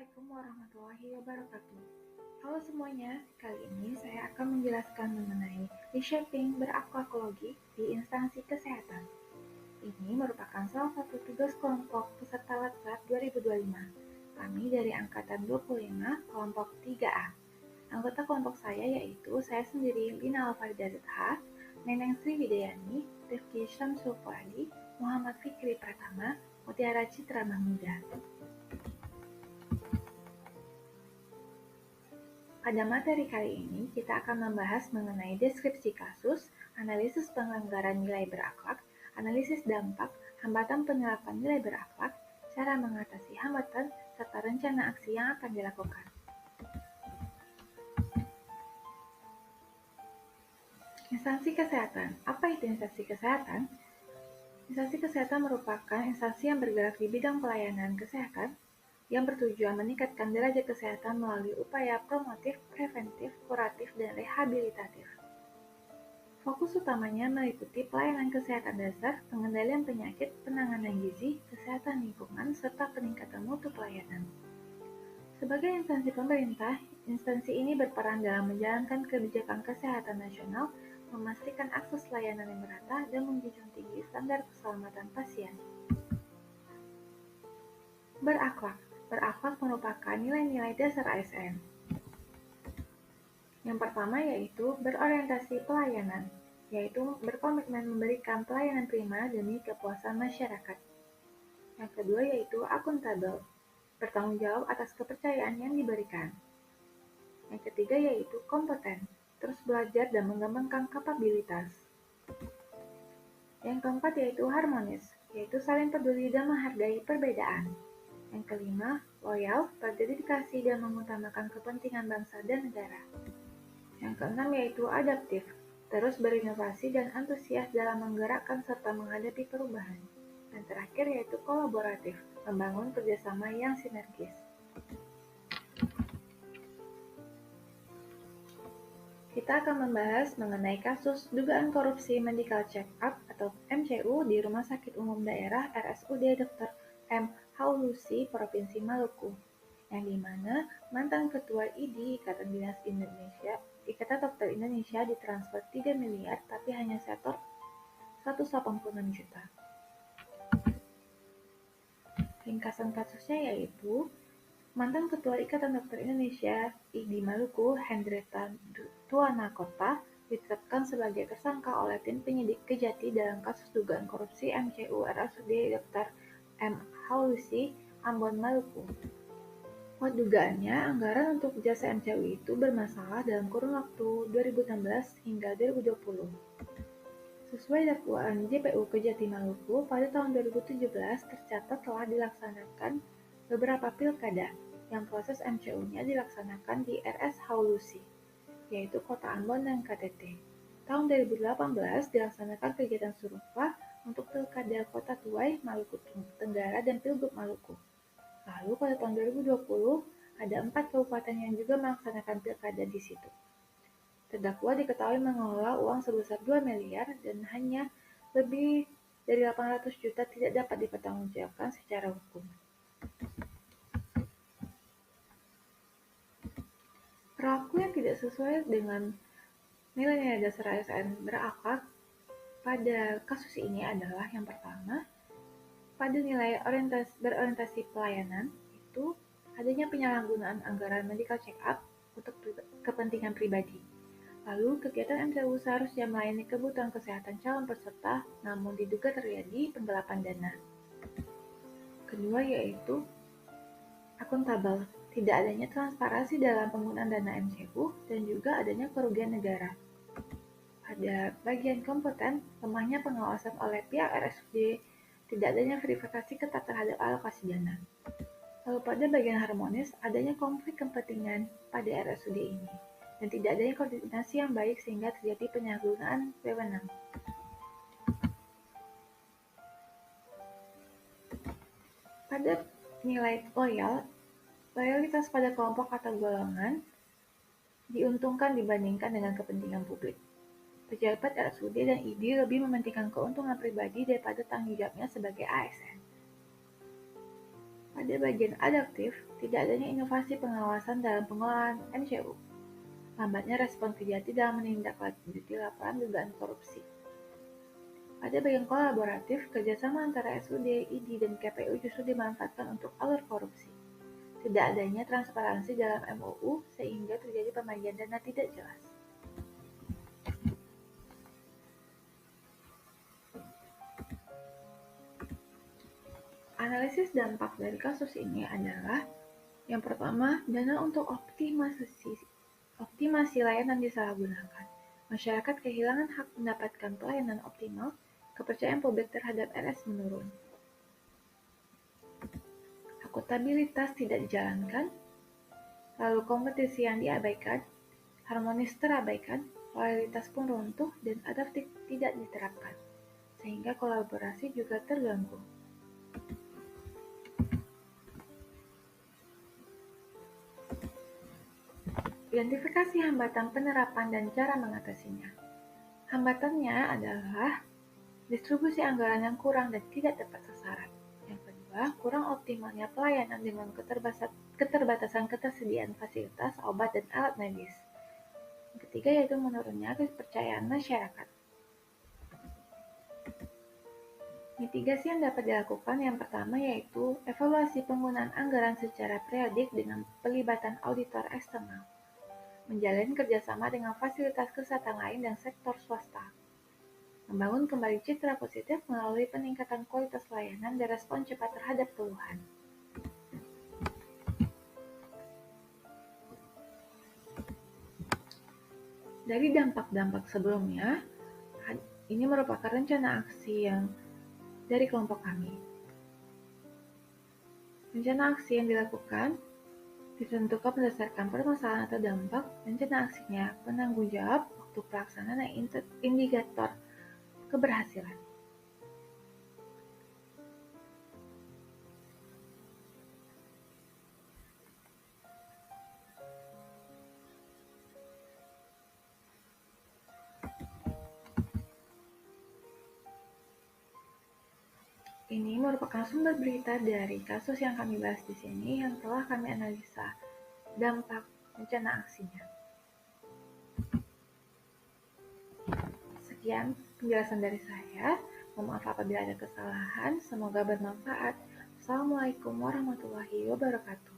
Assalamualaikum warahmatullahi wabarakatuh. Halo semuanya, kali ini saya akan menjelaskan mengenai reshaping berakhlakologi di instansi kesehatan. Ini merupakan salah satu tugas kelompok peserta Latkar 2025. Kami dari Angkatan 25, kelompok 3A. Anggota kelompok saya yaitu saya sendiri Lina Alfarida Zetha, Neneng Sri Widayani, Rifki Syamsul Fuadi, Muhammad Fikri Pratama, Mutiara Citra Mahmuda. Pada materi kali ini, kita akan membahas mengenai deskripsi kasus, analisis pelanggaran nilai berakhlak, analisis dampak, hambatan penerapan nilai berakhlak, cara mengatasi hambatan, serta rencana aksi yang akan dilakukan. Instansi kesehatan. Apa itu instansi kesehatan? Instansi kesehatan merupakan instansi yang bergerak di bidang pelayanan kesehatan yang bertujuan meningkatkan derajat kesehatan melalui upaya promotif, preventif, kuratif, dan rehabilitatif. Fokus utamanya meliputi pelayanan kesehatan dasar, pengendalian penyakit, penanganan gizi, kesehatan lingkungan, serta peningkatan mutu pelayanan. Sebagai instansi pemerintah, instansi ini berperan dalam menjalankan kebijakan kesehatan nasional, memastikan akses layanan yang merata, dan menjunjung tinggi standar keselamatan pasien. Berakhlak. Berakhlak merupakan nilai-nilai dasar ASN. Yang pertama yaitu berorientasi pelayanan, yaitu berkomitmen memberikan pelayanan prima demi kepuasan masyarakat. Yang kedua yaitu akuntabel, bertanggung jawab atas kepercayaan yang diberikan. Yang ketiga yaitu kompeten, terus belajar dan mengembangkan kapabilitas. Yang keempat yaitu harmonis, yaitu saling peduli dan menghargai perbedaan. Yang kelima, loyal, berdedikasi dan mengutamakan kepentingan bangsa dan negara. Yang keenam yaitu adaptif, terus berinovasi dan antusias dalam menggerakkan serta menghadapi perubahan. Dan terakhir yaitu kolaboratif, membangun kerjasama yang sinergis. Kita akan membahas mengenai kasus dugaan korupsi medical check-up atau MCU di Rumah Sakit Umum Daerah RSUD Dr. M. Haulusi, Provinsi Maluku, yang dimana mantan Ketua ID Ikatan Dokter Indonesia ditransfer 3 miliar tapi hanya setor 186 juta. Ringkasan kasusnya yaitu mantan Ketua Ikatan Dokter Indonesia ID Maluku, Hendreta Tuanakota, ditetapkan sebagai tersangka oleh tim penyidik Kejati dalam kasus dugaan korupsi MCU RSUD Dr. M. Haulusi, Ambon, Maluku. Dugaannya, anggaran untuk jasa MCU itu bermasalah dalam kurun waktu 2016 hingga 2020. Sesuai dakwaan JPU Kejati Maluku, pada tahun 2017 tercatat telah dilaksanakan beberapa pilkada yang proses MCU-nya dilaksanakan di RS Haulusi, yaitu Kota Ambon dan KTT. Tahun 2018 dilaksanakan kegiatan serupa untuk pilkada Kota Tuai, Maluku Tenggara, dan Pilgub Maluku. Lalu pada tahun 2020 ada 4 kabupaten yang juga melaksanakan pilkada di situ. Terdakwa diketahui mengelola uang sebesar 2 miliar dan hanya lebih dari 800 juta tidak dapat dipertanggungjawabkan secara hukum. Perilaku yang tidak sesuai dengan nilai-nilai dasar ASN berakhlak pada kasus ini adalah yang pertama, pada nilai berorientasi pelayanan itu adanya penyalahgunaan anggaran medical check-up untuk kepentingan pribadi. Lalu, kegiatan MCU seharusnya melayani kebutuhan kesehatan calon peserta, namun diduga terjadi penggelapan dana. Kedua yaitu akuntabel, tidak adanya transparansi dalam penggunaan dana MCU dan juga adanya kerugian negara. Pada bagian kompeten, lemahnya pengawasan oleh pihak RSUD, tidak adanya verifikasi ketat terhadap alokasi dana. Lalu pada bagian harmonis, adanya konflik kepentingan pada RSUD ini, dan tidak adanya koordinasi yang baik sehingga terjadi penyalahgunaan wewenang. Pada nilai loyalitas pada kelompok atau golongan diuntungkan dibandingkan dengan kepentingan publik. Pejabat RSUD dan ID lebih mementingkan keuntungan pribadi daripada tanggung jawabnya sebagai ASN. Pada bagian adaptif, tidak adanya inovasi pengawasan dalam pengelolaan MCU. Lambatnya respon Kejati dalam menindaklanjuti laporan dugaan korupsi. Pada bagian kolaboratif, kerjasama antara SUD, ID, dan KPU justru dimanfaatkan untuk alur korupsi. Tidak adanya transparansi dalam MOU sehingga terjadi pembagian dana tidak jelas. Analisis dampak dari kasus ini adalah yang pertama, dana untuk optimasi layanan disalahgunakan. Masyarakat kehilangan hak mendapatkan pelayanan optimal, kepercayaan publik terhadap RS menurun. Akuntabilitas tidak dijalankan, lalu kompetisi yang diabaikan, harmonis terabaikan, loyalitas pun runtuh, dan adaptif tidak diterapkan, sehingga kolaborasi juga terganggu. Identifikasi hambatan penerapan dan cara mengatasinya. Hambatannya adalah distribusi anggaran yang kurang dan tidak tepat sasaran. Yang kedua, kurang optimalnya pelayanan dengan keterbatasan ketersediaan fasilitas, obat, dan alat medis. Yang ketiga yaitu menurunnya kepercayaan masyarakat. Mitigasi yang dapat dilakukan yang pertama yaitu evaluasi penggunaan anggaran secara periodik dengan pelibatan auditor eksternal. Menjalin kerjasama dengan fasilitas kesehatan lain dan sektor swasta. Membangun kembali citra positif melalui peningkatan kualitas layanan dan respon cepat terhadap keluhan. Dari dampak-dampak sebelumnya, ini merupakan rencana aksi yang dari kelompok kami. Rencana aksi yang dilakukan ditentukan berdasarkan permasalahan atau dampak. Rencana aksinya penanggung jawab, waktu pelaksanaan, dan indikator keberhasilan. Ini merupakan sumber berita dari kasus yang kami bahas di sini yang telah kami analisa dampak rencana aksinya. Sekian penjelasan dari saya. Mohon maaf apabila ada kesalahan. Semoga bermanfaat. Assalamualaikum warahmatullahi wabarakatuh.